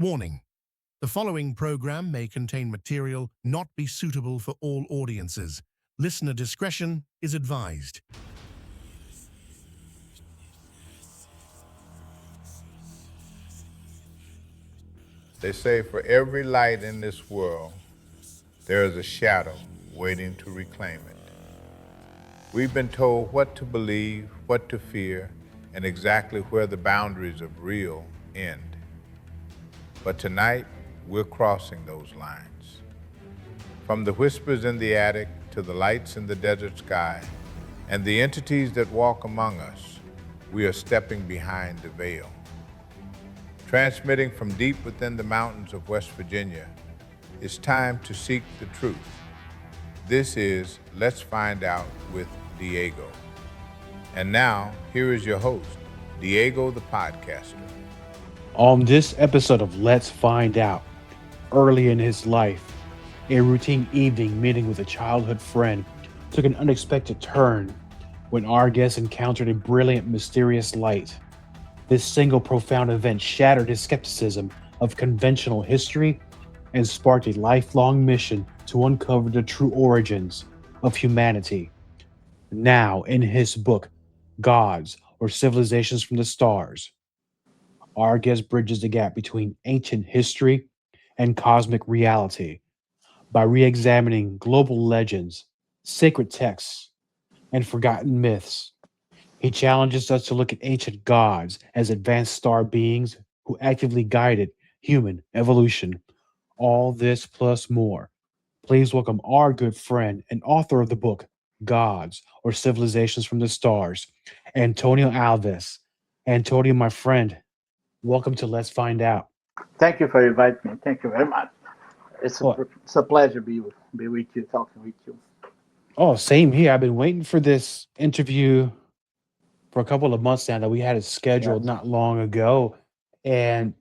Warning: the following program may contain material not be suitable for all audiences. Listener discretion is advised. They say for every light in this world, there is a shadow waiting to reclaim it. We've been told what to believe, what to fear, and exactly where the boundaries of real end. But tonight, we're crossing those lines. From the whispers in the attic to the lights in the desert sky and the entities that walk among us, we are stepping behind the veil. Transmitting from deep within the mountains of West Virginia, it's time to seek the truth. This is Let's Find Out with Diego. And now, here is your host, Diego the podcaster. On this episode of Let's Find Out, early in his life, a routine evening meeting with a childhood friend took an unexpected turn when our guest encountered a brilliant, mysterious light. This single profound event shattered his skepticism of conventional history and sparked a lifelong mission to uncover the true origins of humanity. Now, in his book, Gods or Civilizations from the Stars, our guest bridges the gap between ancient history and cosmic reality by re examining global legends, sacred texts, and forgotten myths. He challenges us to look at ancient gods as advanced star beings who actively guided human evolution. All this plus more. Please welcome our good friend and author of the book, Gods or Civilizations from the Stars, Antonio Alves. Antonio, my friend, welcome to Let's Find Out. Thank you for inviting me. Thank you very much. Oh, It's a pleasure be with you, talking with you. oh, same here. I've been waiting for this interview for a couple of months now that we had it scheduled Yes. not long ago. And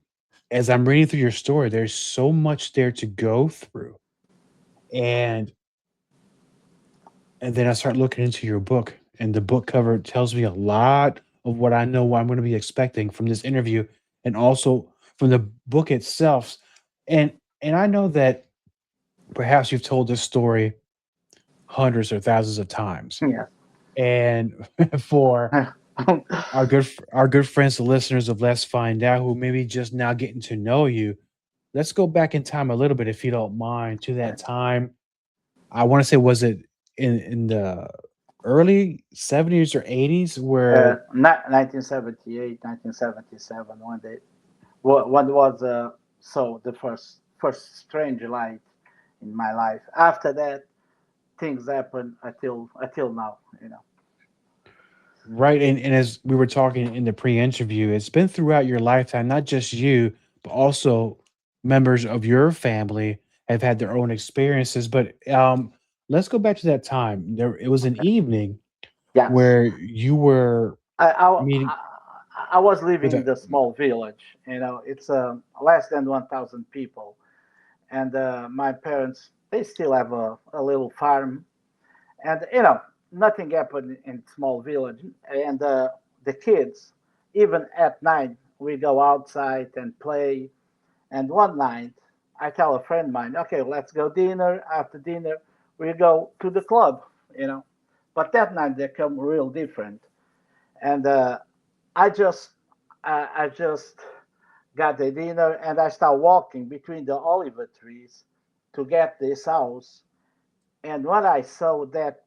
as I'm reading through your story, there's so much there to go through. And and then I start looking into your book, and the book cover tells me a lot of what I know what I'm going to be expecting from this interview, and also from the book itself. And and I know that perhaps you've told this story hundreds or thousands of times. Yes. And for our good friends, the listeners of Let's Find Out, who maybe just now getting to know you, let's go back in time a little bit, if you don't mind, to that time. I want to say, was it in the early 70s or 80s where 1978, 1977, one day. What was the first strange light in my life. After that, things happened until now. right? And as we were talking in the pre-interview, it's been throughout your lifetime, not just you, but also members of your family have had their own experiences. But let's go back to that time. There, it was an Okay. evening Yes. where you were I, I, meeting I I was with living a in the small village. It's less than 1,000 people, and my parents they still have a little farm, and nothing happened in small village, and the kids, even at night, we go outside and play. And one night, I tell a friend of mine, okay, let's go dinner. After dinner, we go to the club, you know. But that night they come real different, and I just I just got the dinner and I start walking between the olive trees to get this house. And when I saw that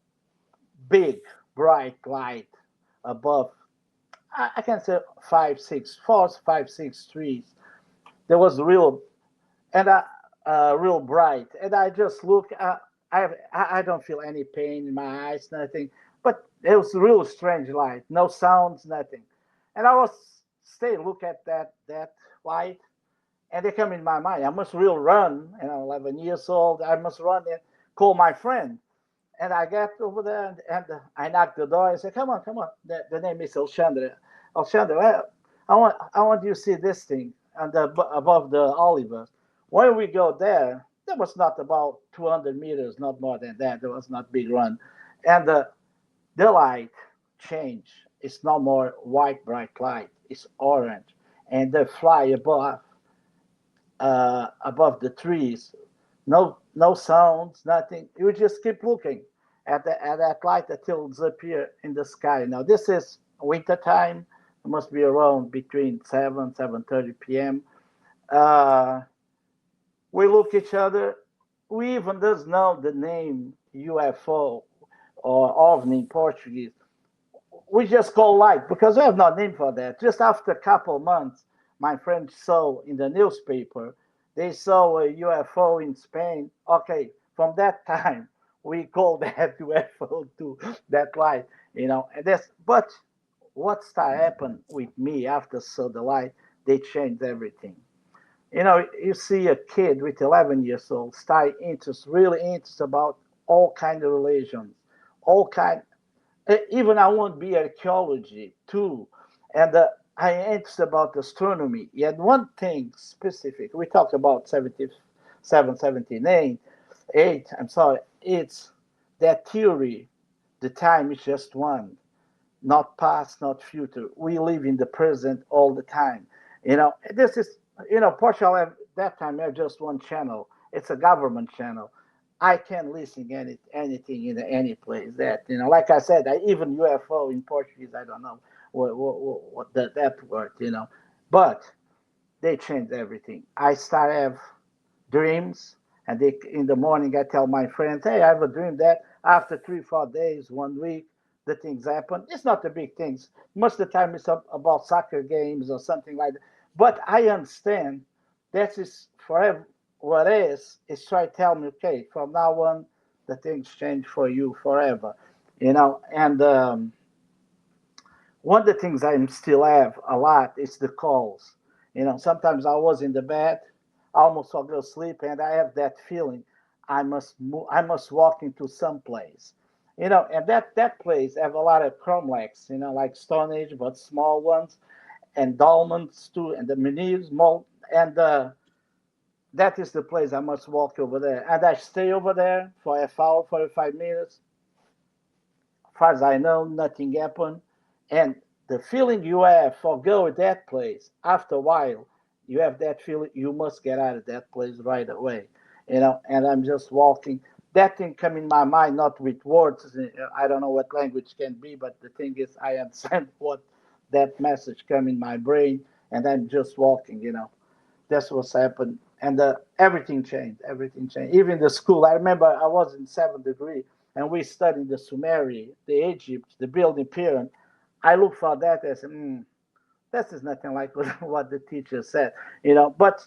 big bright light above, I can say five, six trees, there was real and real bright. And I just look. I don't feel any pain in my eyes, nothing. But it was real strange light, no sounds, nothing. And I was stay look at that light, and they come in my mind. I must real run. 11 years old. I must run and call my friend. And I get over there and I knock the door. I say, "Come on, come on." The name is Alexandre. Alexandre, I want you to see this thing and above the Oliver. When we go there, there was not about 200 meters, not more than that. There was not big run, and the light change. It's no more white bright light. It's orange, and they fly above above the trees. No sounds, nothing. You just keep looking at that light until it disappears in the sky. Now this is winter time. It must be around between 7:30 p.m. Uh, we look each other. We even does know the name UFO or OVNI in Portuguese. We just call light because we have no name for that. Just after a couple of months, my friends saw in the newspaper, they saw a UFO in Spain. Okay, from that time, we call that UFO to that light, And but what started happened with me after saw the light, they changed everything. You see a kid with 11 years old start interest, really interest about all kind of religions, all kind even I want to be archaeology too, and I interested about astronomy. Yet one thing specific, we talked about 77, 79, 8, I'm sorry, it's that theory, the time is just one, not past, not future. We live in the present all the time. This is, Portugal have, that time have just one channel. It's a government channel. I can listen anything in any place. That like I said, even UFO in Portuguese, I don't know what that word, but they changed everything. I start have dreams, and in the morning I tell my friends, hey, I have a dream that after 3 4 days, 1 week, the things happen. It's not the big things. Most of the time it's about soccer games or something like that. But I understand that is forever. What is try to tell me, okay, from now on the things change for you forever, and one of the things I still have a lot is the calls. Sometimes I was in the bed, almost fall asleep, and I have that feeling I must move, I must walk into some place. And that place have a lot of cromlechs, like Stone Age, but small ones, and dolmens too, and the mini small, and that is the place I must walk over there. And I stay over there for a hour, 45 minutes, far as I know, nothing happened. And the feeling you have for go to that place, after a while, you have that feeling you must get out of that place right away. And I'm just walking. That thing come in my mind, not with words. I don't know what language can be, but the thing is, I understand what that message come in my brain, and I'm just walking. That's what's happened. And everything changed. Everything changed. Even the school. I remember I was in 7th degree, and we studied the Sumeri, the Egypt, the building pyramid. I look for that as, this is nothing like what the teacher said, But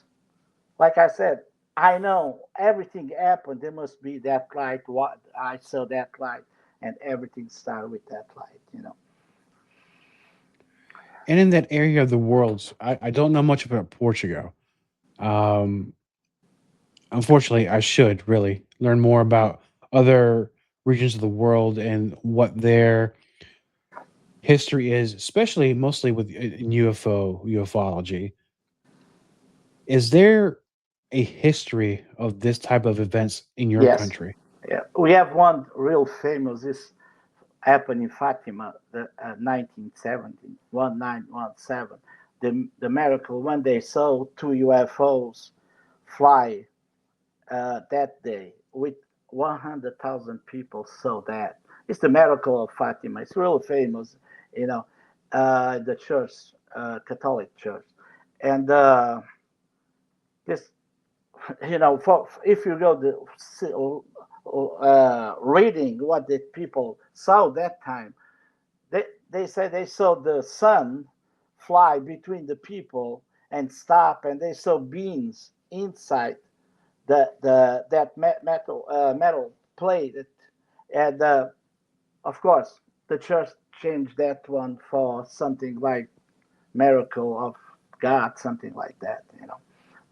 like I said, I know everything happened. There must be that light. What I saw that light, and everything started with that light. And in that area of the world, I don't know much about Portugal. Um, Unfortunately, I should really learn more about other regions of the world and what their history is, especially mostly with in ufology. Is there a history of this type of events in your Yes. country? Yeah. We have one real famous. This happened in Fatima, the 1917, 1917. The miracle when they saw two UFOs fly that day with 100,000 people saw that. It's the miracle of Fatima. It's really famous, you know, the church, Catholic church. And this, for, if you go reading what the people saw that time, they say they saw the sun fly between the people and stop, and they saw beings inside that metal plate, and of course the church changed that one for something like miracle of God, something like that,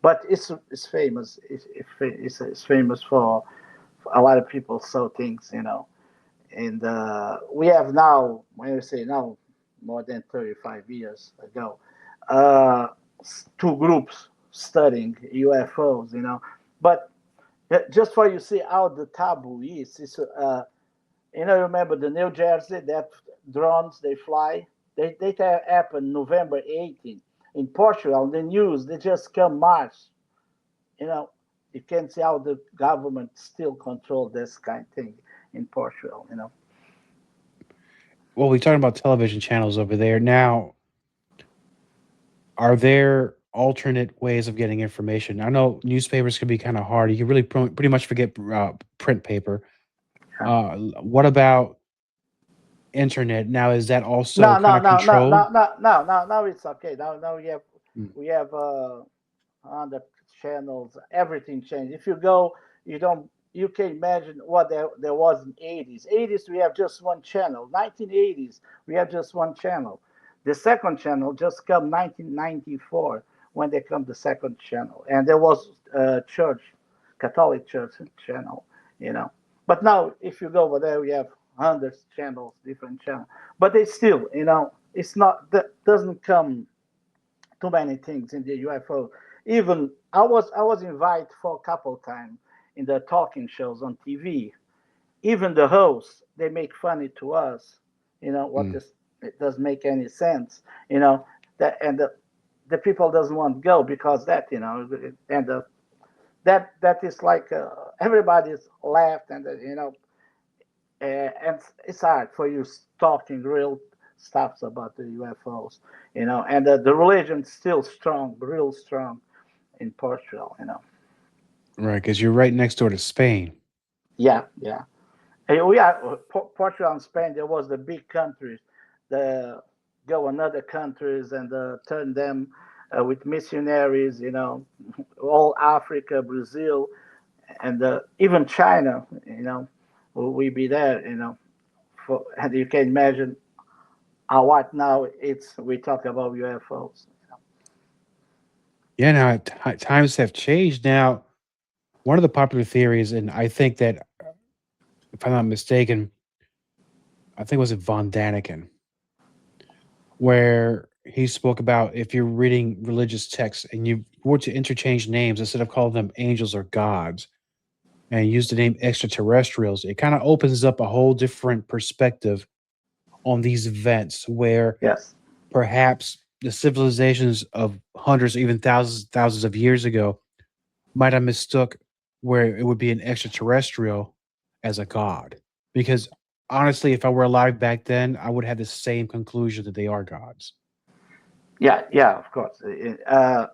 But it's famous. It's famous for a lot of people saw things. And we have now, when we say now, more than 35 years ago, uh, two groups studying UFOs. But just for you see how the taboo is, remember the New Jersey, that drones, they fly, they happen November 18th. In Portugal, the news, they just come March. you know, you can see how the government still control this kind of thing in Portugal. You know. Well, we're talking about television channels over there. Now, are there alternate ways of getting information? I know newspapers can be kind of hard. You can really pretty much forget print paper. Yeah. What about internet? Now, is that also No, kind no, of no, no, controlled? no, no, no, no. Now it's okay. Now Mm, we have on the channels. Everything changed. If you go, you don't. You can imagine what there was in 80s. 80s we have just one channel. 1980s we have just one channel. The second channel just come 1994 when they come the second channel, and there was church, Catholic Church channel. You know, but now if you go over there, we have hundreds of channels, different channels. But they still, you know, it's not that doesn't come too many things in the UFO. Even I was invited for a couple times in the talking shows on TV. Even the hosts they make funny to us. You know what mm. this it doesn't make any sense. You know that and the people doesn't want to go because that and that is like everybody's laughed and and it's hard for you talking real stuff about the UFOs, and the religion's still strong, real strong in Portugal. Right, because you're right next door to Spain. Yeah, yeah. And we are Portugal and Spain. There was the big countries, the go another countries and turn them with missionaries. All Africa, Brazil, and even China. We be there. And you can imagine what now it's we talk about UFOs. Yeah, now times have changed. Now, one of the popular theories, and I think that, if I'm not mistaken, I think it was Von Daniken, where he spoke about if you're reading religious texts and you were to interchange names instead of calling them angels or gods and use the name extraterrestrials, it kind of opens up a whole different perspective on these events where Yes. perhaps the civilizations of hundreds or even thousands of years ago might have mistook where it would be an extraterrestrial as a god. Because honestly, if I were alive back then, I would have the same conclusion that they are gods. Yeah, yeah, of course. Uh,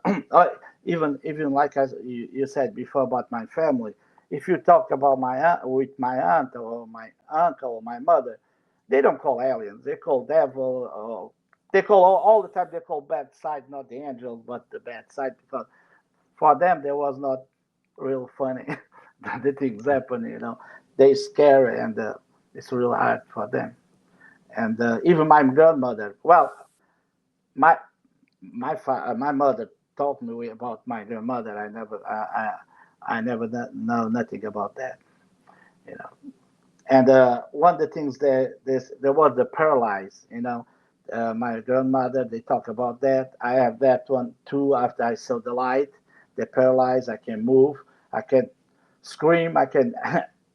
even like you said before about my family, if you talk about my aunt, with my aunt or my uncle or my mother, they don't call aliens. They call devil. Or they call all the time. They call bad side, not the angels, but the bad side, because for them there was not real funny. The things happen. They scare and it's real hard for them. And even my grandmother. Well, my my mother told me about my grandmother. I never know nothing about that. You know. And one of the things there was the paralyzed. My grandmother. They talk about that. I have that one too. After I saw the light, they're paralyzed. I can move. I can scream. I can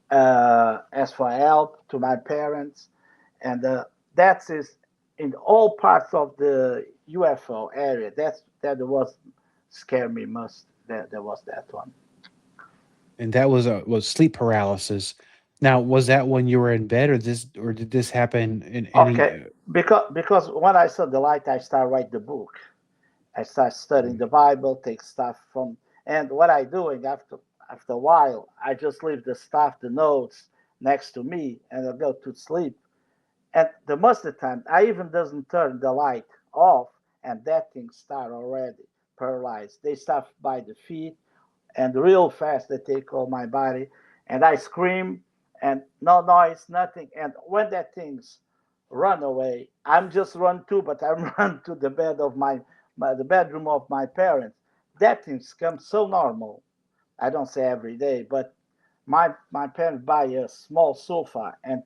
ask for help to my parents, and that is in all parts of the UFO area. That was scare me most. That there was that one. And that was sleep paralysis. Now, was that when you were in bed, or did this happen in any? Okay, because when I saw the light, I started write the book. I start studying Mm. the Bible, take stuff from, and what I doing after a while, I just leave the stuff, the notes next to me, and I go to sleep. And the most of the time, I even doesn't turn the light off, and that thing start already paralyzed. They start by the feet, and real fast they take all my body, and I scream, and no noise, nothing. And when that thing's run away, I'm just run too, but I'm run to the bed of the bedroom of my parents. That thing's come so normal. I don't say every day, but my parents buy a small sofa and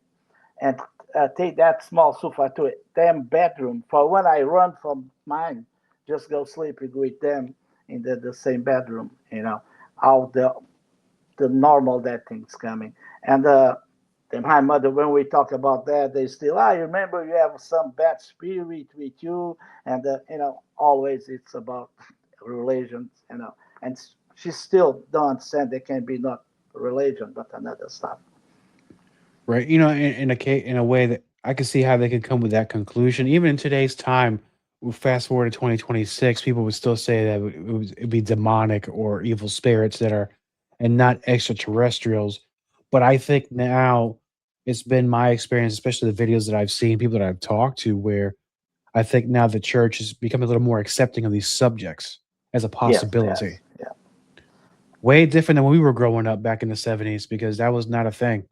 take that small sofa to a damn bedroom for when I run from mine, just go sleeping with them in the same bedroom, how the normal that thing's coming. And my mother, when we talk about that, they still, you remember you have some bad spirit with you, and always it's about relations, and she still don't understand there can be not religion but another stuff. Right. In a way that I can see how they could come with that conclusion. Even in today's time, we fast forward to 2026, people would still say that it'd be demonic or evil spirits that are, and not extraterrestrials. But I think now it's been my experience, especially the videos that I've seen, people that I've talked to, where I think now the church is becoming a little more accepting of these subjects as a Yes, yes, possibility. yeah. Way different than when we were growing up back in the 70s, because that was not a thing.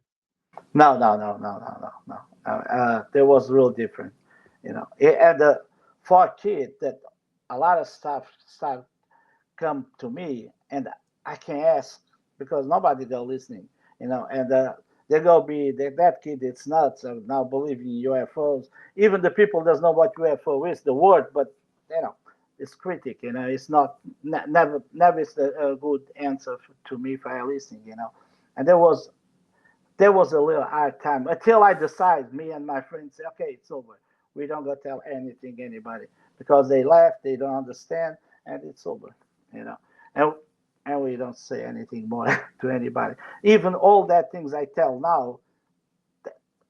No, no, no, no, no, no, no. There was real different, And for a kid, that a lot of stuff come to me, and I can ask because nobody go listening, And they go be that kid. It's nuts. Now believing in UFOs. Even the people doesn't know what UFO is, the word, but you know, it's critic. It's not never is a good answer to me for listening. And there was a little hard time until I decide. Me and my friends say, okay, it's over. We don't go tell anything anybody because they laugh, they don't understand, and it's over. You know, and and we don't say anything more to anybody. Even all that things I tell now,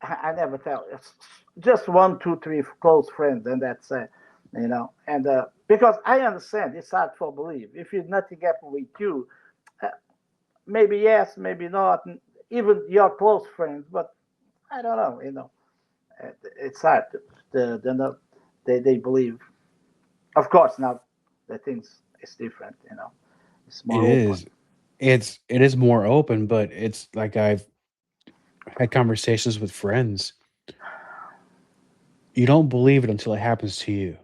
I never tell. It's just one, two, three close friends, and that's it. And because I understand it's hard for believe. If you nothing happened with you, uh, maybe yes, maybe not. Even your close friends, but I don't know. It's hard. The they believe. Of course, now the things is different. It's It more open. is. It is more open, but it's like I've had conversations with friends. You don't believe it until it happens to you.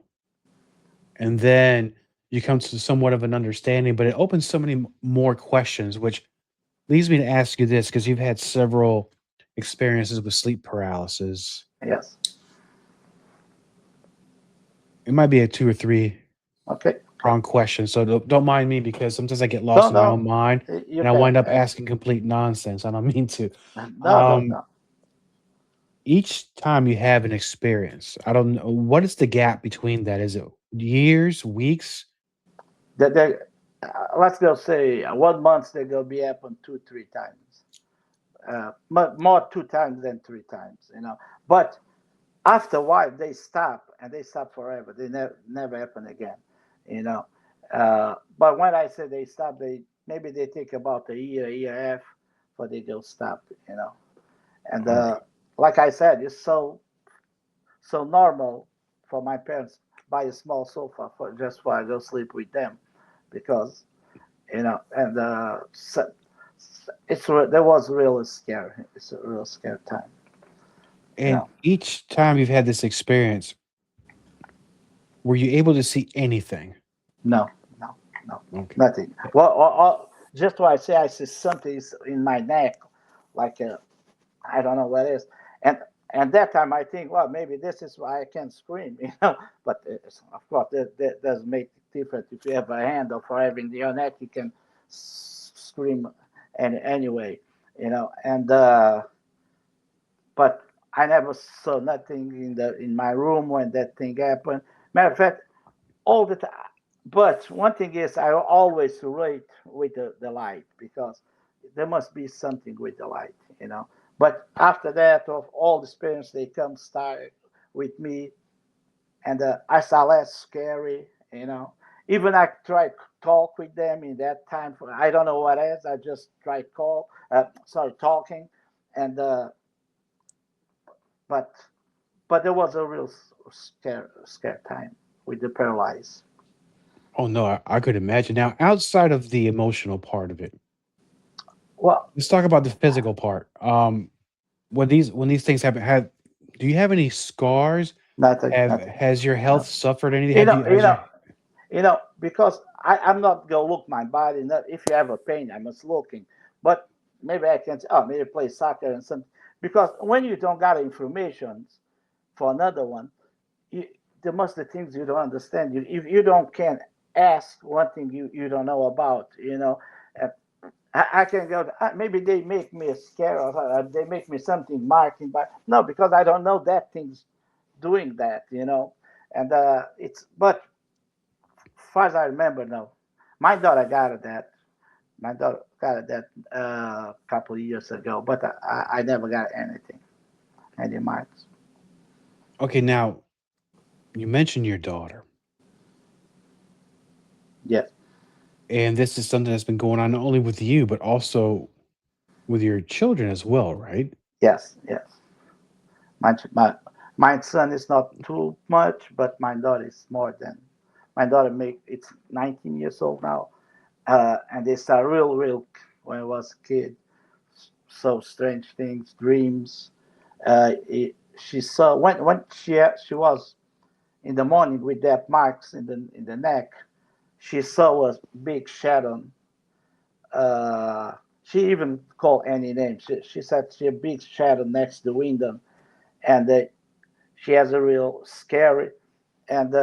And then you come to somewhat of an understanding, but it opens so many more questions, which leads me to ask you this, because you've had several experiences with sleep paralysis. Yes. It might be a two or three Okay. Okay. prong question. So don't mind me, because sometimes I get No, lost in my own no. mind You and I can wind up ask. asking complete nonsense. I don't mean to. No, no, Um, no. each time you have an experience, I don't know what is the gap between that. Is it years, weeks? Let's go say 1 month they go be happen two, three times. More two times than three times. But after a while they stop and they stop forever. They never happen again. You know. But when I say they stop, they maybe they take about a year and a half, for they go stop. And Okay. like I said, it's so normal for my parents buy a small sofa for just for I go sleep with them because and there was really scary. It's a real scary time. You And know, each time you've had this experience, were you able to see anything? no, no, no, Okay. nothing. Well, just what I see something is in my neck, like I don't know what it is, and that time I think, well, maybe this is why I can scream, But of course, that does make it different. If you have a handle for having the neck, you can scream, and anyway, and but I never saw nothing in my room when that thing happened. Matter of fact, all the time. But one thing is, I always rate with the light because there must be something with the light, But after that, of all the experience, they come start with me, and I saw less scary, Even I try to talk with them in that time. I don't know what it is. I just try talking, and but there was a real scare time with the paralyzed. Oh no, I could imagine. Now, outside of the emotional part of it, Well, let's talk about the physical part. When these things happen, have do you have any scars? nothing, Have nothing. has your No. health suffered anything? You Have know, you you has know, your because I'm not gonna look my body. Not if you have a pain, I must looking. But maybe I can say, oh, maybe play soccer and something. Because when you don't got information for another one, you, there must be things you don't understand. If you don't can ask one thing you don't know about, uh, I can go. Maybe they make me scared or they make me something marking, but no, because I don't know that things doing that, And it's but far as I remember, no. My daughter got that. My daughter got that a couple of years ago, but I never got anything, any marks. Okay, now you mentioned your daughter, Yes, and this is something that's been going on not only with you, but also with your children as well, right? yes, yes. My son is not too much, but my daughter is more than. My daughter make it's 19 years old now, and they start real when I was a kid. So strange things, dreams. She saw when she was in the morning with that marks in the neck. She saw a big shadow. She even called any name. She said she a big shadow next to the window, and she has a real scary. And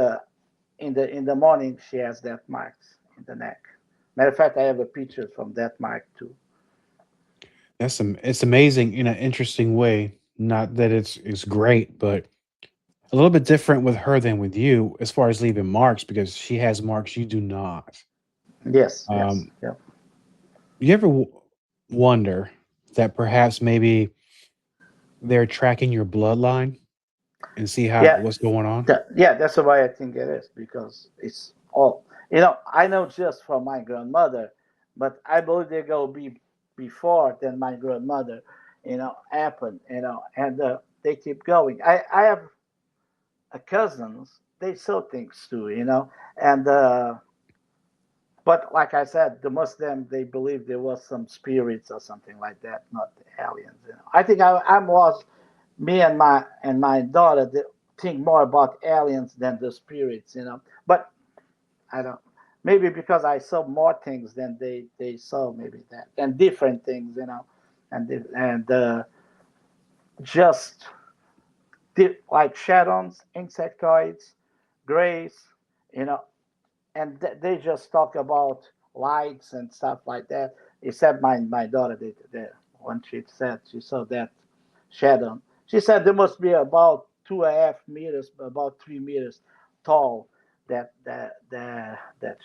in the morning she has that marks in the neck. Matter of fact, I have a picture from that mark too. It's amazing in an interesting way. Not that it's great, but a little bit different with her than with you as far as leaving marks because she has marks you do not. Yes, yes, Um, yeah, you ever wonder that perhaps maybe they're tracking your bloodline and see how yeah. what's going on? Yeah, that's why I think it is because it's all I know just from my grandmother, but I believe they go be before than my grandmother, happened, and they keep going. I have a cousins, they saw things too, and but like I said, the Muslim they believe there was some spirits or something like that, not aliens. I think I was me and my daughter think more about aliens than the spirits, But I don't. Maybe because I saw more things than they saw, maybe that and different things, and just like shadows, insectoids, grays, you know, and they just talk about lights and stuff like that. Except my daughter did when she said she saw that shadow. She said there must be about 2.5 meters, about 3 meters tall. That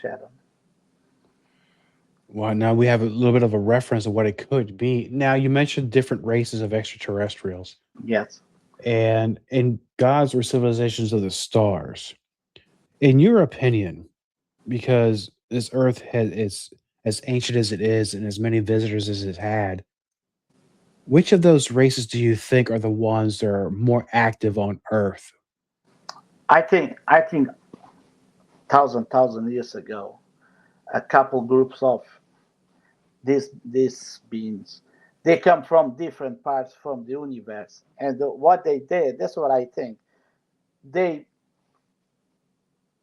shadow. Well, now we have a little bit of a reference of what it could be. Now you mentioned different races of extraterrestrials, Yes. and in gods or civilizations of the stars. In your opinion, because this Earth has is as ancient as it is and as many visitors as it's had, which of those races do you think are the ones that are more active on Earth? I think thousand years ago, a couple groups of these beings, they come from different parts from the universe, and what they did, that's what I think. They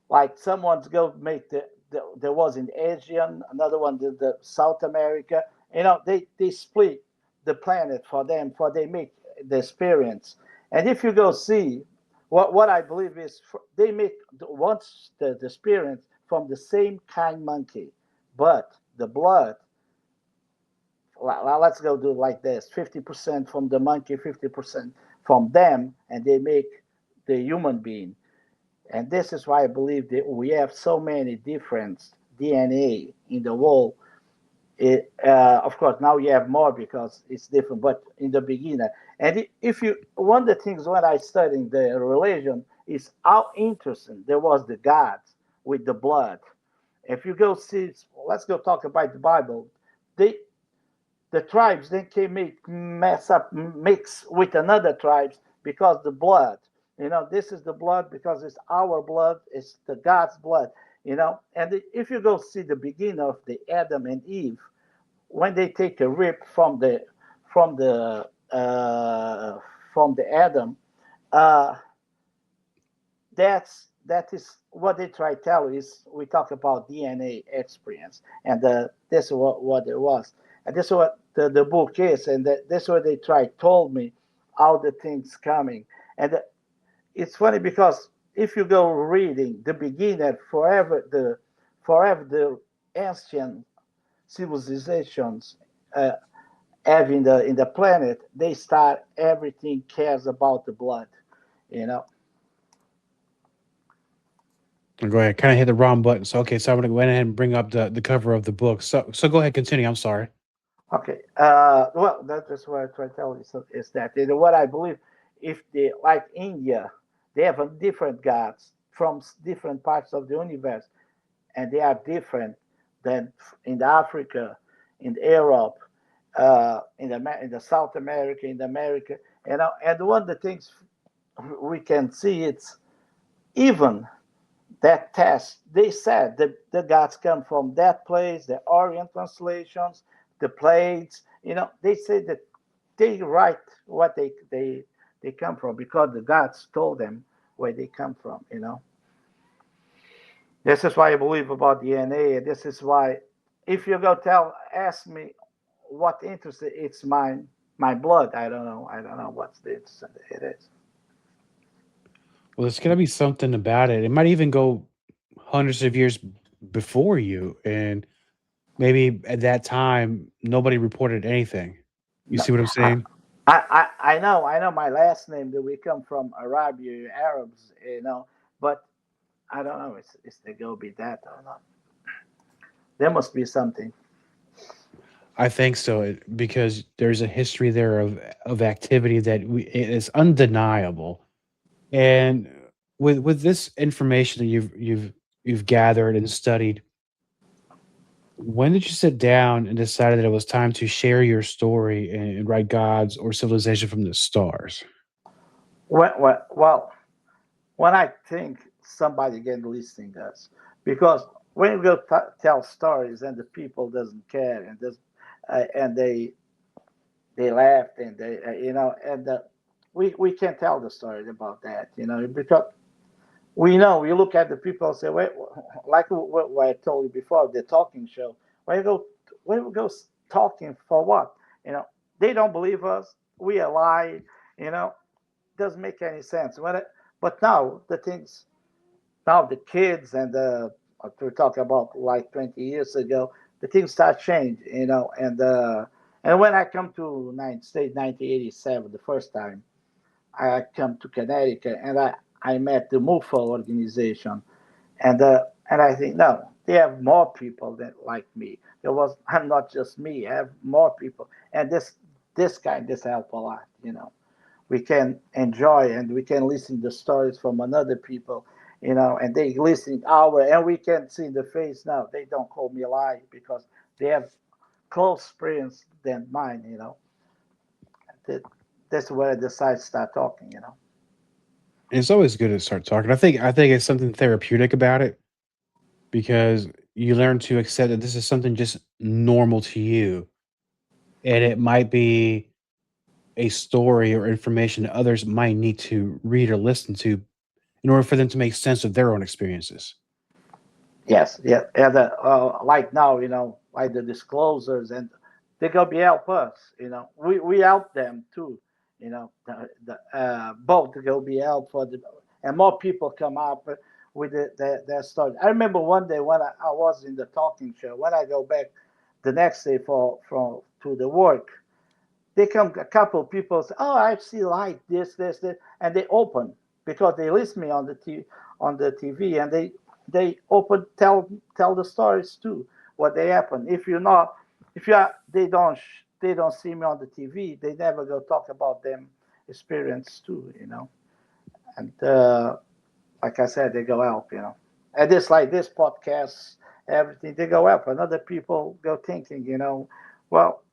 like someone's go make there was in Asian, another one did the South America. They split the planet for them, for they make the experience. And if you go see, what I believe is they make once the experience from the same kind monkey, but the blood. Let's go do it like this: 50% from the monkey, 50% from them, and they make the human being. And this is why I believe that we have so many different DNA in the world. Of course, now you have more because it's different, but in the beginning. And if you, one of the things when I studied the religion is how interesting there was the gods with the blood. If you go see, let's go talk about the Bible. They the tribes then came make mess up mix with another tribes because the blood, this is the blood because it's our blood, it's the God's blood, and if you go see the beginning of the Adam and Eve, when they take a rip from the uh, from the Adam, uh, that is what they try to tell is we talk about DNA experience, and this is what it was, and this is what the book is, and this is what they try told me how the things coming, and it's funny because if you go reading the beginner forever the ancient civilizations uh, have in the planet, they start everything cares about the blood, you know. Go ahead. Kind of hit the wrong button. So okay, so I'm gonna go ahead and bring up the cover of the book. So go ahead, continue. I'm sorry. Okay. Well, that's what I try to tell you is that what I believe, if they like India, they have a different gods from different parts of the universe, and they are different than in Africa, in Europe, in the South America, in America. And one of the things we can see it's even that test, they said that the gods come from that place, the Orient translations, the plates. They say that they write what they come from because the gods told them where they come from. This is why I believe about DNA. This is why, if you go ask me what interest it's my blood. I don't know what's the interest it is. Well, there's gonna be something about it. It might even go hundreds of years before you, and maybe at that time nobody reported anything. You No, see what I'm I, saying? I know my last name that we come from Arabia, Arabs, but I don't know. It's the go be that or not. There must be something. I think so because there's a history there of activity that it is undeniable. And with this information that you've gathered and studied, when did you sit down and decided that it was time to share your story and write gods or civilization from the stars? Well, when I think somebody again listening to us, because when you go tell stories and the people doesn't care and they laughed and we can't tell the story about that, because we know you look at the people and say, wait, like what I told you before, the talking show. Where you go talking for what? You know, they don't believe us. We are lying. You know, doesn't make any sense. But now the kids and what we're talking about like 20 years ago, the things start changing. And when I come to United States, 1987, the first time I come to Connecticut, and I met the MUFA organization, and I think no, they have more people than like me. I'm not just me. I have more people, and this help a lot. We can enjoy and we can listen to stories from another people. And they listen our, and we can see the face now. They don't call me a lie because they have close experience than mine. That, that's where I decide to start talking. And it's always good to start talking. I think it's something therapeutic about it because you learn to accept that this is something just normal to you, and it might be a story or information that others might need to read or listen to in order for them to make sense of their own experiences. Yes, yeah, and like now, like the disclosures, and they gonna be help us. We help them too. Both go be help for and more people come up with their story. I remember one day when I was in the talking show. When I go back the next day from to the work, they come a couple of people say, "Oh, I see like this," and they open because they listen me on the TV, and they open tell the stories too, what they happen. If you are, they don't see me on the TV, they never go talk about them experience too. And like I said, they go help. And this like this podcast, everything they go help, and other people go thinking, well,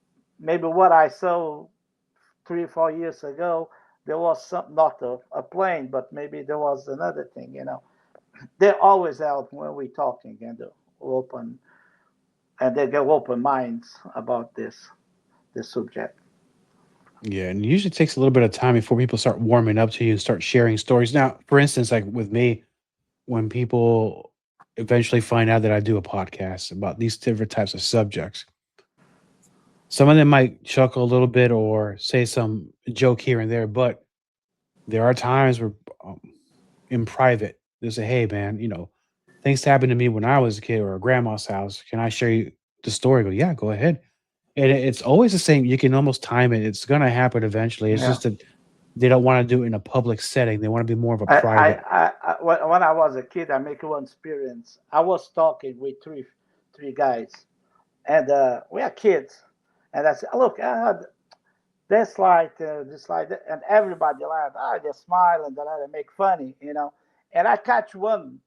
maybe what I saw 3 or 4 years ago, there was some not a plane, but maybe there was another thing. They always help when we're talking and open, and they get open minds about this subject. Yeah, and it usually takes a little bit of time before people start warming up to you and start sharing stories. Now, for instance, like with me, when people eventually find out that I do a podcast about these different types of subjects, some of them might chuckle a little bit or say some joke here and there, but there are times where um, in private, they say, "Hey, man, things happened to me when I was a kid or at grandma's house. Can I share you the story?" I go, "Yeah, go ahead." And it's always the same. You can almost time it. It's gonna happen eventually. It's Yeah. just that they don't want to do it in a public setting. They want to be more of a private. When I was a kid, I make one experience. I was talking with three guys, and we are kids, and I said, "Look, this light," and everybody laughed. They smile and they make funny. And I catch one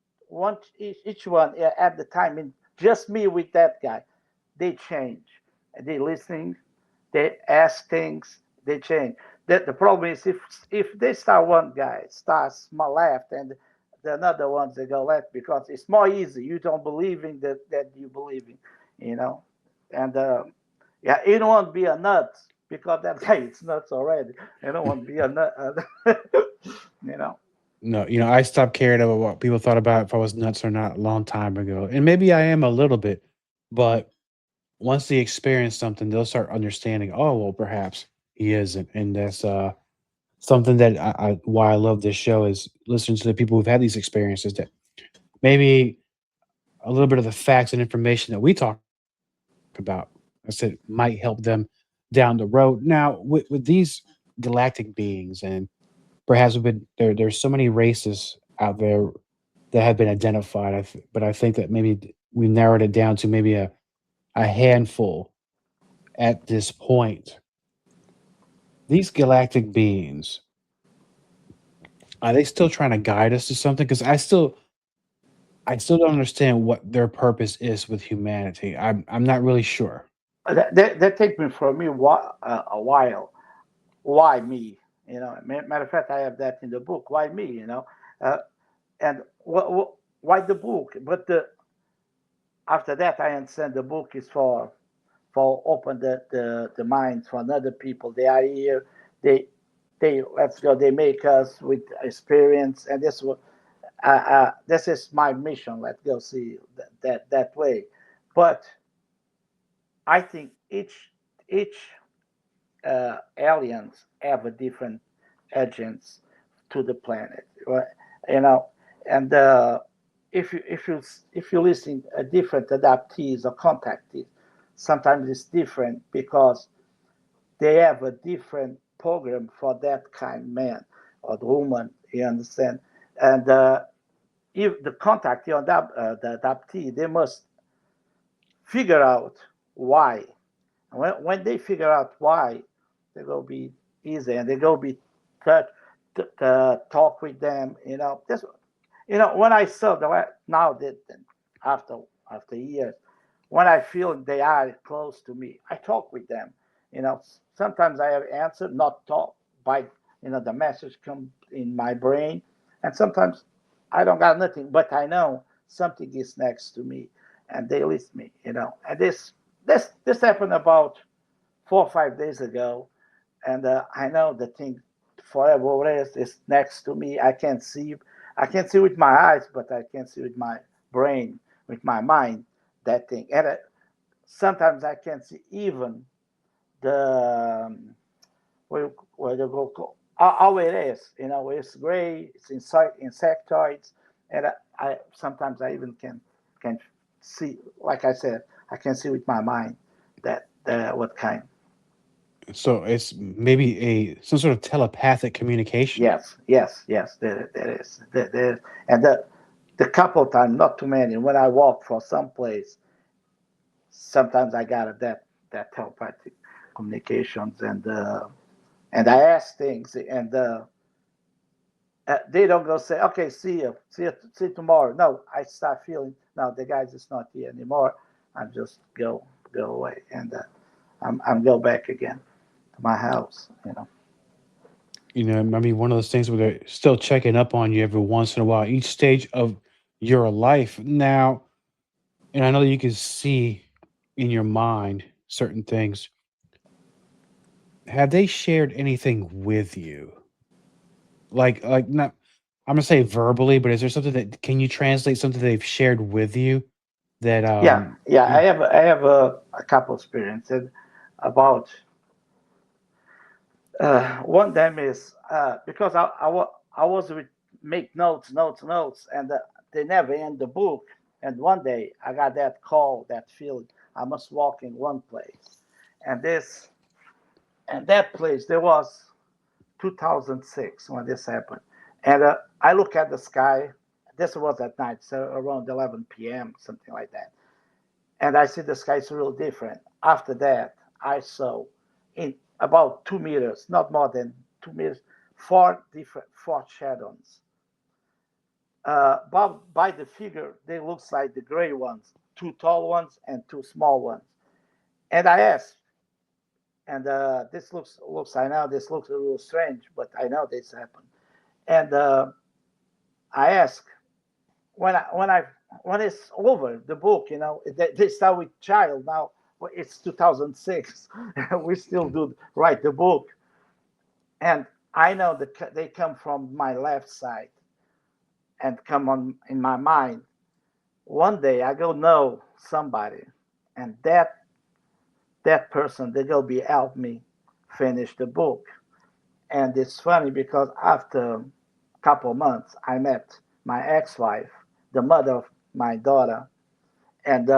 each one at the time, and just me with that guy. They change. They listening. They ask things. They change. The problem is if they start one guy starts my left and the another ones they go left because it's more easy. You don't believe in that you believe in. And yeah, you don't want to be a nut because that guy is nuts already. You don't want to be a nut. you know. No, I stopped caring about what people thought about if I was nuts or not a long time ago. And maybe I am a little bit, but once they experience something, they'll start understanding, oh, well, perhaps he isn't. And that's something that why I love this show is listening to the people who've had these experiences that maybe a little bit of the facts and information that we talk about, I said, might help them down the road. Now, with these galactic beings, and perhaps there's so many races out there that have been identified. But I think that maybe we narrowed it down to maybe a handful at this point. These galactic beings, are they still trying to guide us to something? Because I still don't understand what their purpose is with humanity. I'm not really sure. That take me for me a while. Why me? Matter of fact, I have that in the book. Why me? Uh, and why the book? But after that, I understand the book is for open the minds for other people. They are here. They they let's go. They make us with experience, and this is my mission. Let's go see that way. But I think each aliens have a different agents to the planet, right? You know, and if you listen a different adoptees or contactees, sometimes it's different because they have a different program for that kind man or the woman. You understand? And if the contactee or the adoptee, they must figure out why. When they figure out why, they go be easy and they go be touch, talk with them. When I saw now that after after years, when I feel they are close to me, I talk with them. Sometimes I have answered, not talk by the message come in my brain, and sometimes I don't got nothing, but I know something is next to me, and they list me. And this happened about 4 or 5 days ago, and I know the thing forever is next to me. I can't see with my eyes, but I can see with my brain, with my mind, that thing. And sometimes I can see even the where the go how it is. It's gray. It's insectoids, and I sometimes I even can see. Like I said, I can see with my mind that what kind. So it's maybe a some sort of telepathic communication. Yes, yes, yes. There is. And the couple time, not too many. When I walk for some place, sometimes I got that telepathic communications, and I ask things, and they don't go say, okay, see you tomorrow. No, I start feeling now the guy is not here anymore. I just go away, and I'm go back again to my house. I mean, one of those things where they're still checking up on you every once in a while, each stage of your life. Now, and I know you can see in your mind certain things. Have they shared anything with you? Like not I'm gonna say verbally, but is there something that can you translate something they've shared with you that Yeah, yeah. I yeah, have I have a couple experiences about one of them is because I was with make notes, and they never end the book. And one day I got that call, that feeling I must walk in one place, and that place there was 2006 when this happened. And I look at the sky. This was at night, so around 11 p.m., something like that. And I see the sky is real different. After that, I saw in about 2 meters, not more than 2 meters, four shadows. But by the figure, they looks like the gray ones, two tall ones and two small ones. And I asked, and this looks I know this looks a little strange, but I know this happened. And I asked when it's over the book, they start with child now. It's 2006. We still do write the book, and I know that they come from my left side and come on in my mind. One day I go know somebody, and that person they go be help me finish the book. And it's funny because after a couple months I met my ex-wife, the mother of my daughter, and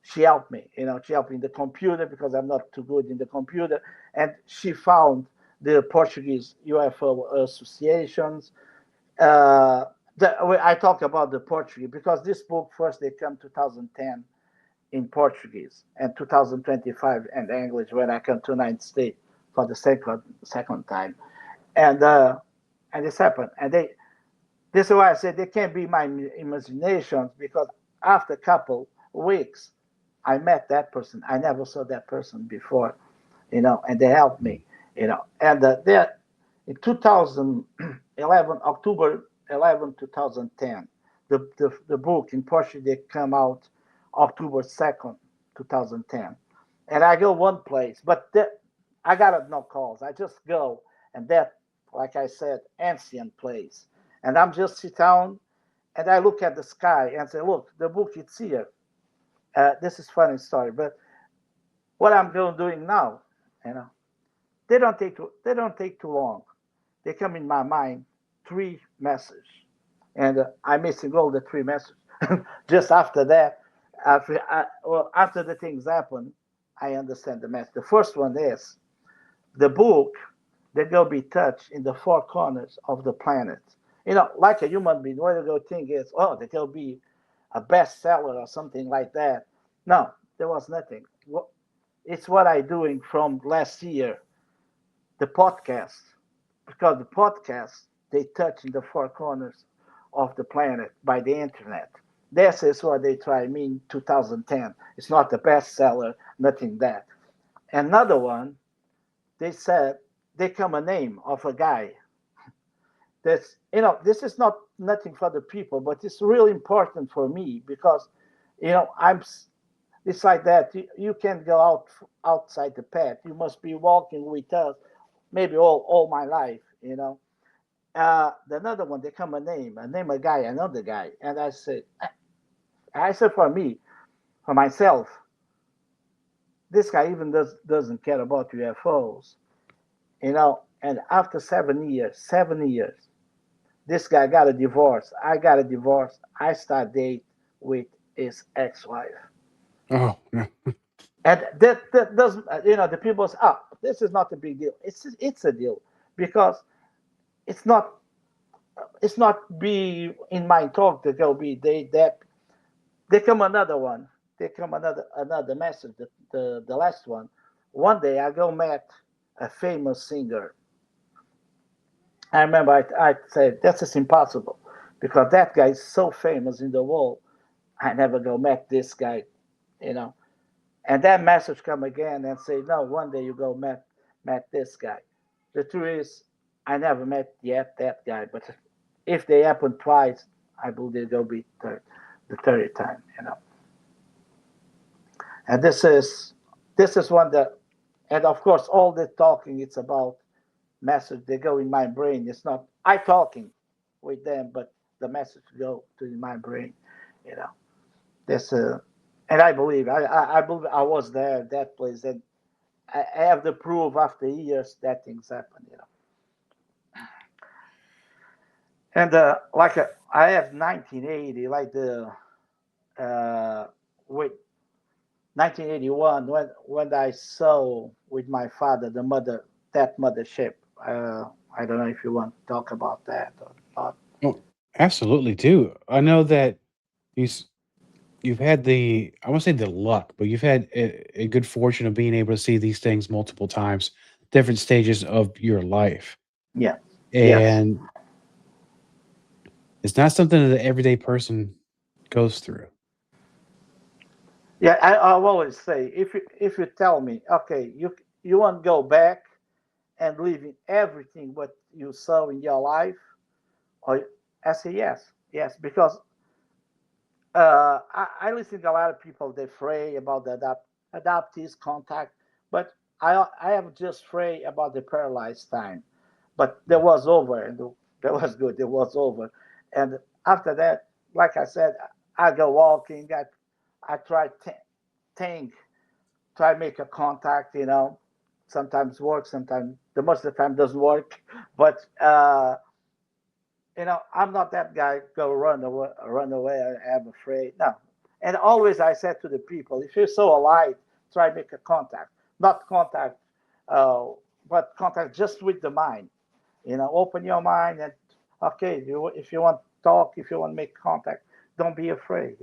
she helped me. She helped me in the computer because I'm not too good in the computer, and she found the Portuguese UFO associations. Uh, I talk about the Portuguese because this book first they come 2010 in Portuguese and 2025 in English when I come to United States for the second time, and this happened, and they. This is why I said they can't be my imaginations because after a couple weeks, I met that person. I never saw that person before, and they helped me, And there, in 2011, October 11, 2010, the book in Portuguese they come out October 2nd, 2010. And I go one place, but I got no calls. I just go, and that, like I said, ancient place. And I'm just sit down and I look at the sky and say, look, the book it's here. This is funny story, but what I'm going doing now, you know, they don't take too long. They come in my mind, three messages, and I'm missing all the three messages. Just after that, after the things happen, I understand the message. The first one is the book that will be touched in the four corners of the planet. Like a human being, what you go think is, oh, that will be a bestseller or something like that. No, there was nothing. It's what I doing from last year, the podcast, because the podcast they touch in the four corners of the planet by the internet. This is what they try me in 2010. It's not the bestseller, nothing that. Another one, they said they come a name of a guy. That's this is not nothing for the people, but it's really important for me because I'm it's like that. You can't go outside the path. You must be walking with us, maybe all my life. The another one, they come a name a guy, another guy, and I said for me, for myself, this guy even doesn't care about UFOs, And after 7 years, this guy got a divorce. I got a divorce. I start date with his ex-wife. Oh, yeah. And that doesn't, the people say, oh, this is not a big deal. It's a deal because it's not be in my talk that there'll be they come another one. They come another message. The last one. One day I go met a famous singer. I remember I said that's just impossible because that guy is so famous in the world. I never go met this guy, you know. And that message come again and say, no, one day you go met this guy. The truth is, I never met yet that guy, but if they happen twice, I believe they'll be the third time. And this is one that, and of course, all the talking it's about message they go in my brain. It's not I talking with them, but the message go to my brain. You know, this and I believe I believe I was there at that place, and I have the proof after years that things happen. And I have 1980, like the with 1981 when I saw with my father the mothership. I don't know if you want to talk about that or not. Oh, absolutely do. I know that you you've had the I won't say the luck, but you've had a good fortune of being able to see these things multiple times, different stages of your life, Yeah. Yes. and it's not something that the everyday person goes through. Yeah, I always say if you tell me, okay, you want to go back and leaving everything what you saw in your life, or I say yes, yes, because I listen to a lot of people they fray about the adaptees contact, but I am just fray about the paralyzed time. But that was over, and that was good. It was over, and after that, like I said, I go walking. I try think, try make a contact. Sometimes works, sometimes the most of the time doesn't work, but I'm not that guy. Go run away. I'm afraid. No, and always I said to the people, if you saw a light, try make a contact. Not contact, uh, but contact just with the mind. Open your mind and okay, if you want to talk, if you want to make contact, don't be afraid.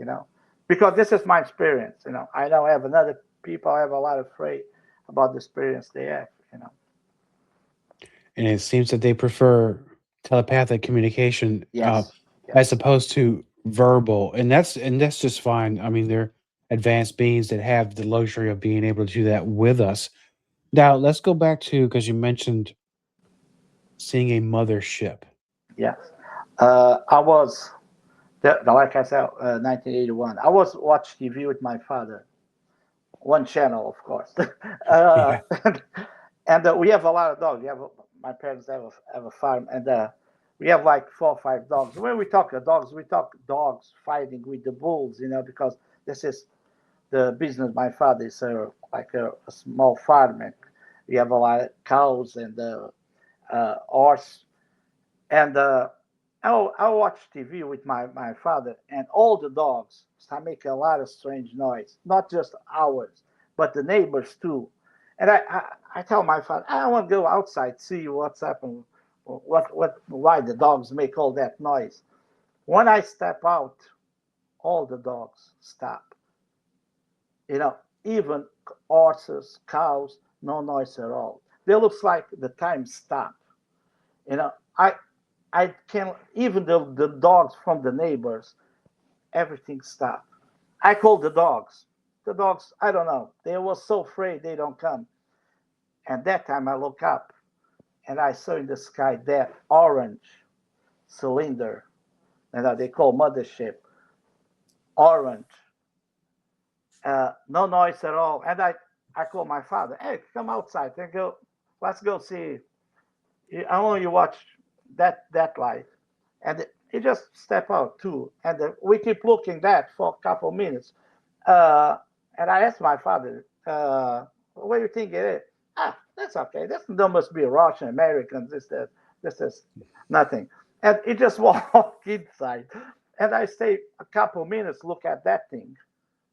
Because this is my experience. I know I have another people have a lot of afraid about the experience they have. And it seems that they prefer telepathic communication Yes, as yes, opposed to verbal, and that's just fine. I mean, they're advanced beings that have the luxury of being able to do that with us. Now, let's go back to because you mentioned seeing a mothership. yes. I was like I said, 1981. I was watch TV with my father, one channel, of course. uh, Yeah, and we have a lot of dogs. My parents have a farm, and we have like 4 or 5 dogs. When we talk dogs, we talk dogs fighting with the bulls, because this is the business. My father is like a small farm, and we have a lot of cows and horse. And I watch TV with my father, and all the dogs start making a lot of strange noise, not just ours, but the neighbors too. And I tell my father, I want to go outside, see what's happening, why the dogs make all that noise. When I step out, all the dogs stop. You know, even horses, cows, no noise at all. They looks like the time stopped. You know, I can even the dogs from the neighbors, everything stopped. I called the dogs. The dogs, I don't know. They were so afraid they don't come. And that time I look up and I saw in the sky that orange cylinder, and they call mothership, orange, no noise at all. And I call my father, hey, come outside and go, let's go see. I want you to watch that light. And he just step out too. And we keep looking that for a couple of minutes. Uh, and I asked my father, what do you think it is? That's okay. There must be Russian, Americans. This is nothing. And he just walked inside. And I stay a couple of minutes, look at that thing.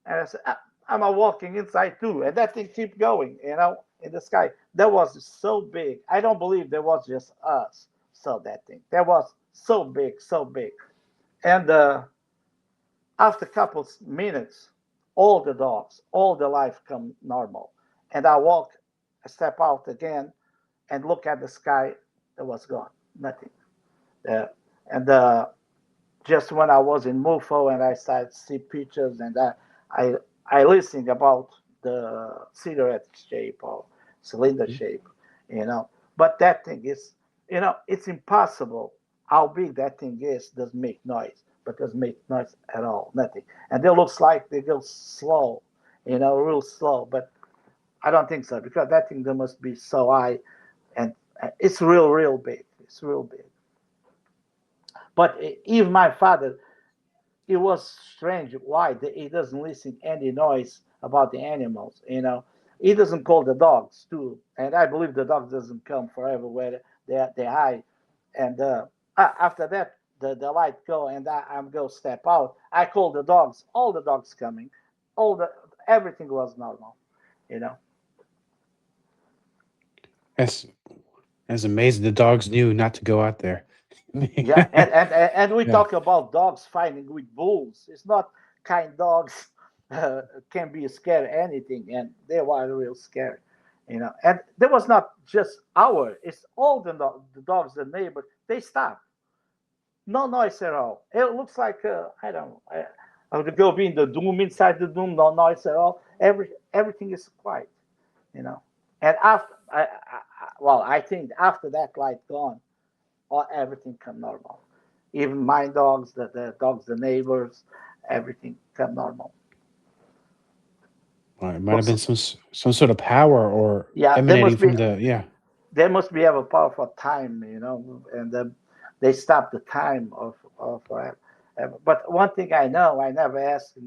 And I said, I'm walking inside too. And that thing keep going, in the sky. That was so big. I don't believe there was just us saw that thing. That was so big, so big. And after a couple of minutes, all the dogs, all the life come normal. And I step out again and look at the sky. It was gone, nothing. Uh, and just when I was in MUFO and I started to see pictures and I I listened about the cigarette shape or cylinder mhm. shape, you know. But that thing is, it's impossible how big that thing is. Doesn't make noise, but doesn't make noise at all, nothing. And it looks like they go slow, real slow. But I don't think so because that thing there must be so high, and it's real big. It's real big. But even my father, it was strange why he doesn't listen any noise about the animals. He doesn't call the dogs too, and I believe the dogs doesn't come forever where they hide. And after that, the light go and I'm go step out. I call the dogs. All the dogs coming. All the everything was normal. You know. That's It's amazing the dogs knew not to go out there. Yeah, and we Yeah. talk about dogs fighting with bulls. It's not kind dogs can be scared anything, and they were real scared, you know. And there was not just our; it's all the dogs, the neighbor. They stopped, no noise at all. It looks like I don't know. I would go be in the doom inside the doom, no noise at all. Everything is quiet, you know. And after, well, I think after that light gone, everything come normal. Even my dogs, the dogs, the neighbors, everything come normal. It might have Was been some sort of power or yeah, emanating from the yeah. there must be have a powerful time, you know, and they stop the time of forever. But one thing I know, I never asked,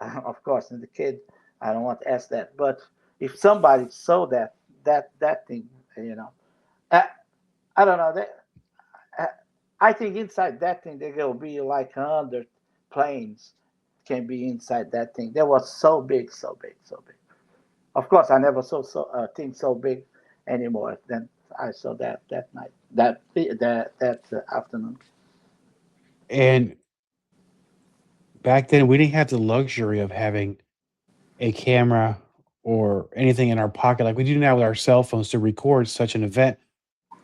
of course, in the kid, I don't want to ask that. But if somebody saw that thing, you know, I, I don't know. Uh, I think inside that thing there will be like 100 planes can be inside that thing. That was so big, so big, so big. Of course, I never saw thing so big anymore than I saw that night, that afternoon. And back then we didn't have the luxury of having a camera or anything in our pocket like we do now with our cell phones to record such an event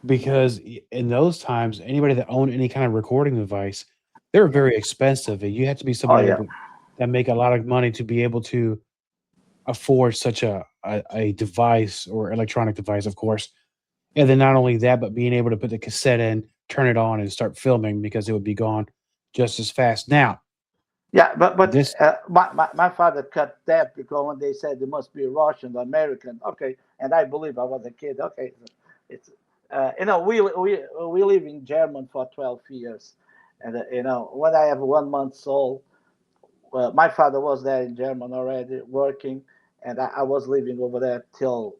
because in those times anybody that owned any kind of recording device, they were very expensive and you had to be Oh somebody yeah, that make a lot of money to be able to afford such a device or electronic device, of course. And then not only that, but being able to put the cassette in, turn it on, and start filming because it would be gone just as fast. Now, yeah. But this my father cut that because when they said it must be Russian or American, okay, and I believe I was a kid. Okay, it's you know we live in German for 12 years, and you know when I have 1 month old, well, my father was there in German already working, and I was living over there till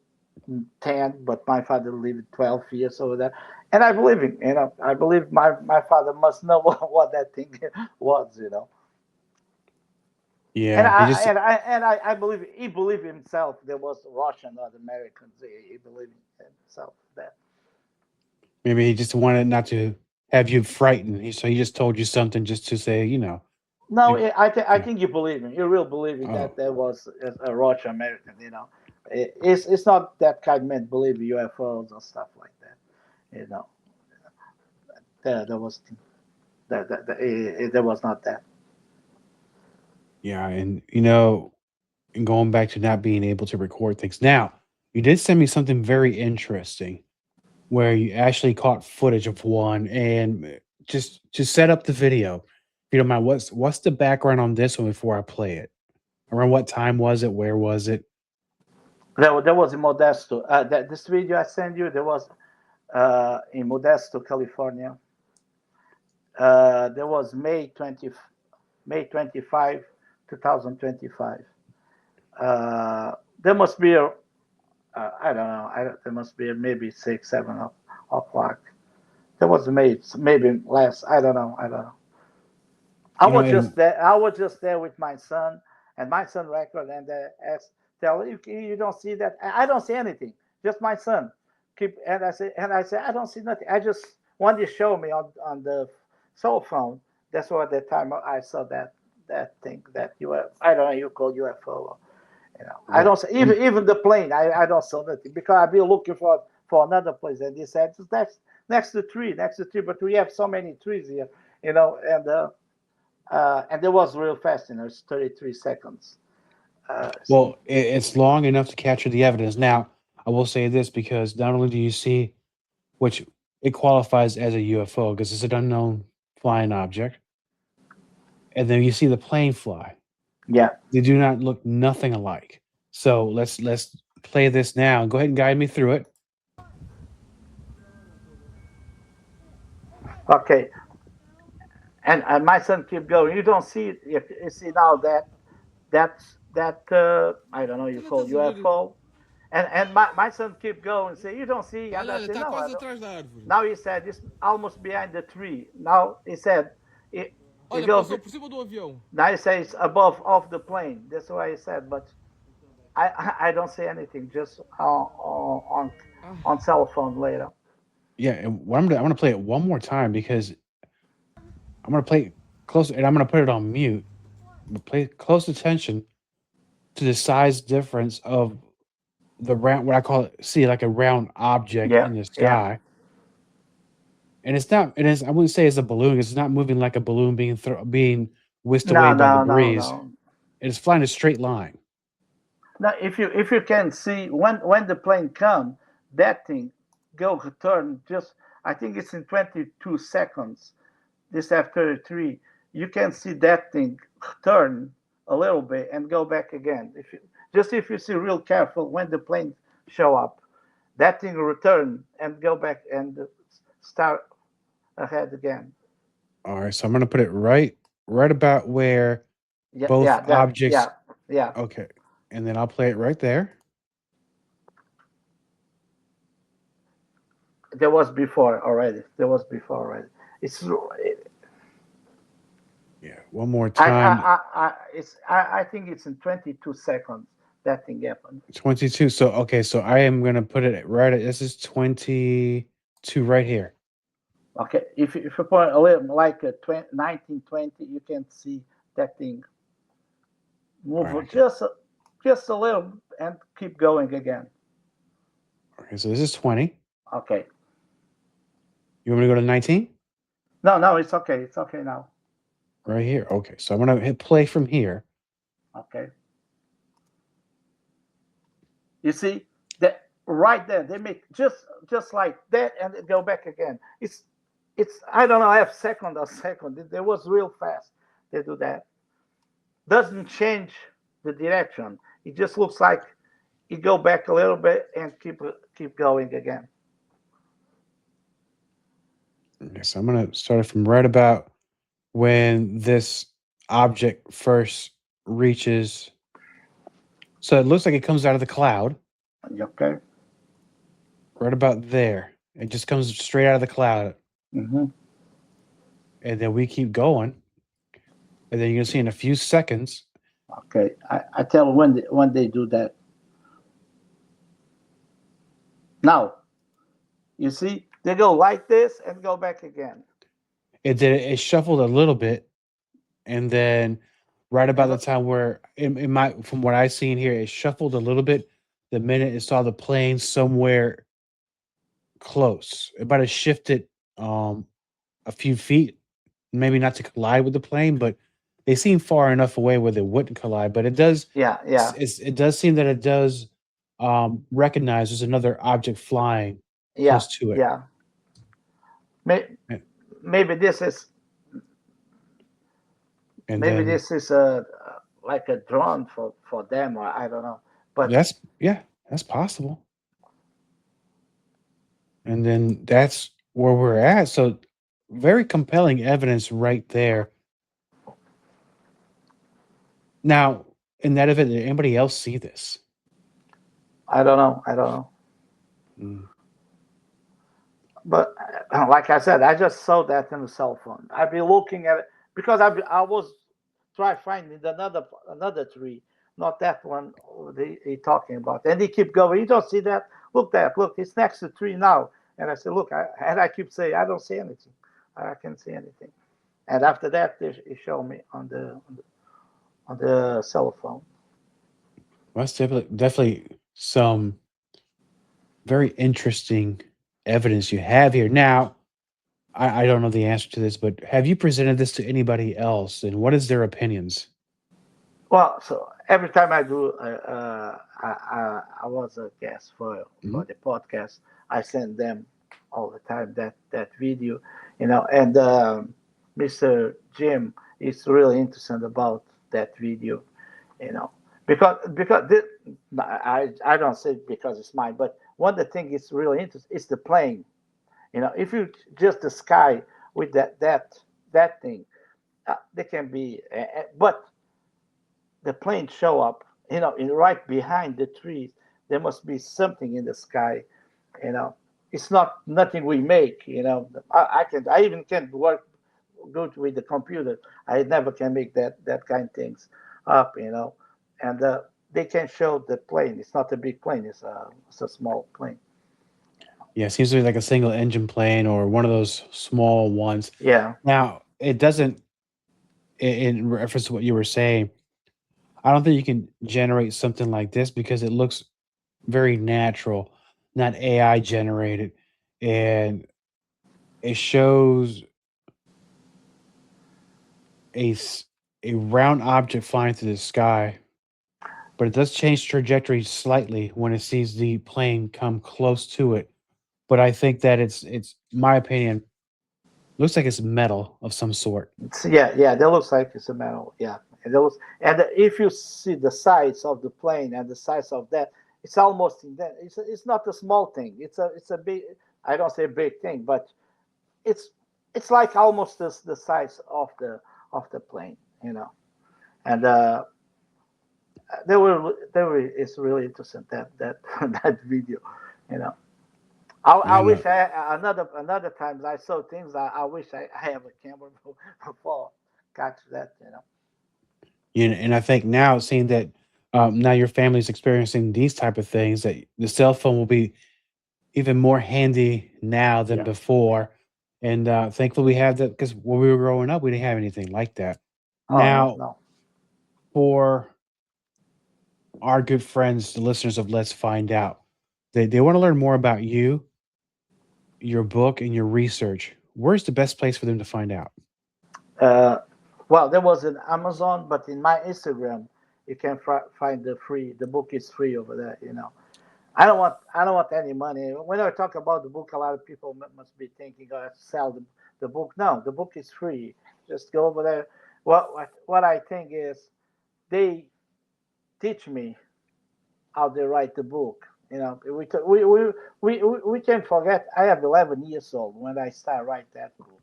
10, but my father lived 12 years over there. And I believe him, you know, I believe my father must know what that thing was, you know. And yeah, he I just and I and I believe he believed himself there was Russian or Americans. He believed himself that. maybe he just wanted not to have you frightened. So he just told you something just to say, No, you, I yeah. think you believe him. You really believe in Oh, that there was a Russian American. You know, it's not that kind of man believe UFOs or stuff like that. You know, there was there was not that. yeah, and and going back to not being able to record things. Now, you did send me something very interesting where you actually caught footage of one and just to set up the video. If you don't mind, what's the background on this one before I play it? Around what time was it? Where was it? There was in Modesto. This video I sent you, there was in Modesto, California. There was May 25, 2025. There must be a I don't know. There must be maybe 6, 7 o'clock. There was maybe less. I don't know. I don't know. I You know, was just and there. I was just there with my son, and my son record, and asked, tell you don't see that. I don't see anything. Just my son. And I said I don't see nothing. I just wanted to show me on the cell phone. That's what the time I saw that thing that I don't know you call UFO. You know, I well, don't see, even the plane. I don't saw nothing because I've been looking for another place, and they said that's next to tree, but we have so many trees here, you know, and it was real fast, you know, it's 33 seconds. it's long enough to capture the evidence. Now, I will say this because not only do you see, which it qualifies as a UFO because it's an unknown flying object, and then you see the plane fly. Yeah. They do not look nothing alike. So let's play this now and go ahead and guide me through it. Okay. And my son keep going. You don't see it. You see now that I don't know you Então não call estás a ver. UFO, and my son keep going. Say you don't see, and Olha, I olha, say está no, I quase don't. atrás da árvore. Now he said it's almost behind the tree. Now he said it Olha, go. passou por cima do avião. Now he says above off the plane. That's what he said. But I don't say anything. Just on cell phone later. Yeah, and what I'm gonna play it one more time because I'm gonna play it close, and I'm gonna put it on mute. Pay close attention to the size difference of the round, what I call it, see like a round object Yeah, in the yeah. sky. And it's not, it is, I wouldn't say it's a balloon. It's not moving like a balloon being whisked away No, by the no, no, breeze. no. It's flying a straight line. Now, if you can see when the plane come, that thing go turn just. I think it's in 22 seconds. This F-33, you can see that thing turn a little bit and go back again. If you see real careful when the plane show up, that thing return and go back and start ahead again. All right, so I'm gonna put it right about where Yeah, both yeah, that, objects. yeah, yeah. Okay, and then I'll play it right there. There was before already. There was before already. It's Yeah, one more time. I think it's in 22 seconds that thing happened. 22. So okay, so I am gonna put it right at this is 22 right here. Okay, if you put a little like a 1920, you can see that thing All right, move just a little and keep going again. okay, so this is 20. Okay, You want me to go to 19? no, no, it's okay. It's okay now. Right here. Okay, so I'm gonna hit play from here. Okay, you see that right there. They make just like that and they go back again. It's I don't know, half second or second. It was real fast. They do that. Doesn't change the direction. It just looks like you go back a little bit and keep going again. Okay, so I'm gonna start it from right about when this object first reaches. So it looks like it comes out of the cloud, Okay. right about there. It just comes straight out of the cloud, Hmm. and then we keep going, and then you're gonna see in a few seconds. Okay. I tell when they do that. Now you see they go like this and go back again. It shuffled a little bit, and then right about And the time where it might, from what I seen here, it shuffled a little bit. The minute it saw the plane somewhere close, it might have shifted um a few feet, maybe not to collide with the plane, but they seem far enough away where they wouldn't collide. But it does, yeah, yeah, it does seem that it does recognize there's another object flying yeah, close to it. yeah. May, And maybe this is and maybe then this is like a drone for them or I don't know. But that's, yeah, that's possible. And then that's where we're at. So very compelling evidence right there. Now, in that event, did anybody else see this? I don't know. I don't know. Mm. But like I said, I just saw that in the cell phone. I've been looking at it because I was try finding another tree, not that one he talking about. And he keep going. You don't see that? Look that. Look, it's next to tree now. And I said, look, and I keep saying, I don't see anything. I can't see anything. And after that, he showed me on the cell phone. Well, that's definitely some very interesting evidence you have here. Now, I don't know the answer to this, but have you presented this to anybody else, and what is their opinions? Well, so every time I do, I was a guest Mhm. for the podcast. I send them all the time that video, and Mr. Jim is really interested about that video, you know, because I don't say it because it's mine, but one of the things is really interesting is the plane. If you just the sky with that thing, they can be, but the plane show up, in right behind the trees. There must be something in the sky, you know. It's not nothing we make, I even can't work good with the computer. I never can make that kind of things up. And they can show the plane. It's not a big plane. It's a small plane. Yeah, it seems to be like a single engine plane or one of those small ones. Yeah. Now, it doesn't, in reference to what you were saying, I don't think you can generate something like this because it looks very natural, not AI generated. And it shows a, s- a round object flying through the sky, but it does change trajectory slightly when it sees the plane come close to it. But I think that it's my opinion, looks like it's metal of some sort. Yeah. That looks like it's a metal. Yeah. And that looks, and if you see the size of the plane and the size of that, it's almost in that. It's not a small thing. It's a big. I don't say big thing, but it's it's like almost the size of the plane. And it's really interesting that that video. You know, I I wish know. another times I saw things I wish I have a camera before catch that. And I think now, seeing that now your family's experiencing these type of things, that the cell phone will be even more handy now than Yeah. before. And thankfully, we have that because when we were growing up, we didn't have anything like that. Oh no, Now, no. for our good friends, the listeners of Let's Find Out, they want to learn more about you, your book, and your research. Where's the best place for them to find out? Uh, well, there was an Amazon, but in my Instagram, you can find the free. The book is free over there. I don't want any money. When I talk about the book, a lot of people must be thinking, "Oh, I have to sell the book." No, the book is free. Just go over there. What I think is they teach me how they write the book. We can forget. I have 11 years old when I start write that book.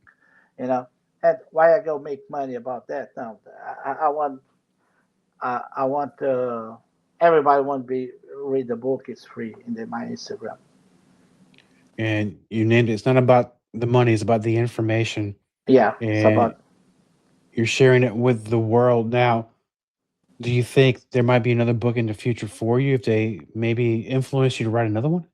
You know, and why I go make money about that? No, I want I want everybody want to be read the book. It's free in my Instagram. And you named it. It's not about the money; it's about the information, Yeah, it's and about. you're sharing it with the world now. Do you think there might be another book in the future for you if they maybe influence you to write another one?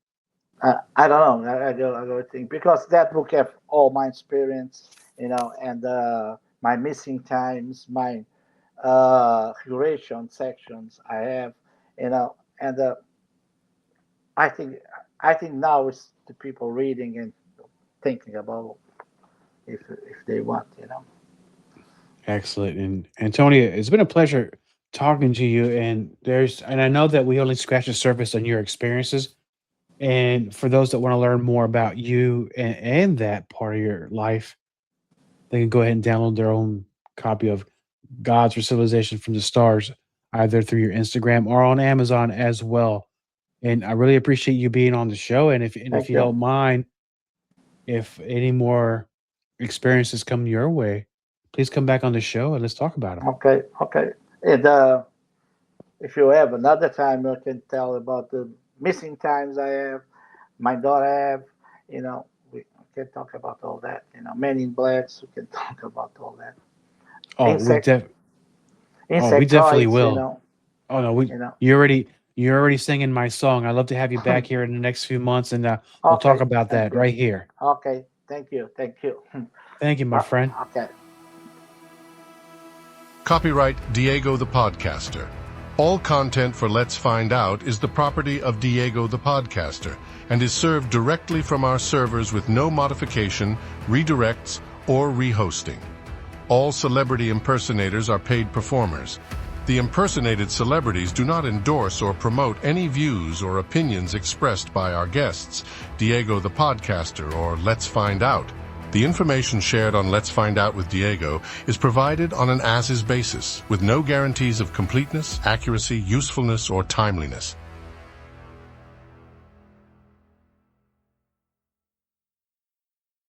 I don't know. I go think because that book have all my experience, and my missing times, my curation sections I have, and I think I think now is the people reading and thinking about if they want. Excellent. And Antonia, it's been a pleasure talking to you. And I know that we only scratched the surface on your experiences. And for those that want to learn more about you and that part of your life, they can go ahead and download their own copy of Gods or Civilization from the Stars, either through your Instagram or on Amazon as well. And I really appreciate you being on the show. And if Thank you you. don't mind, if any more experiences come your way, please come back on the show and let's talk about them. Okay, okay. And if you have another time, you can tell about the missing times I have, my daughter have. We can talk about all that. Men in Blacks. We can talk about all that. Oh, Insect we definitely insectoids. will. Oh no, we You know. you're already singing my song. I'd love to have you back here in the next few months, and we'll talk Okay, about thank that you. right here. Okay, thank you. Thank you, my friend. Okay. Copyright Diego the Podcaster. All content for Let's Find Out is the property of Diego the Podcaster and is served directly from our servers with no modification, redirects, or rehosting. All celebrity impersonators are paid performers. The impersonated celebrities do not endorse or promote any views or opinions expressed by our guests, Diego the Podcaster, or Let's Find Out. The information shared on Let's Find Out with Diego is provided on an as-is basis, with no guarantees of completeness, accuracy, usefulness, or timeliness.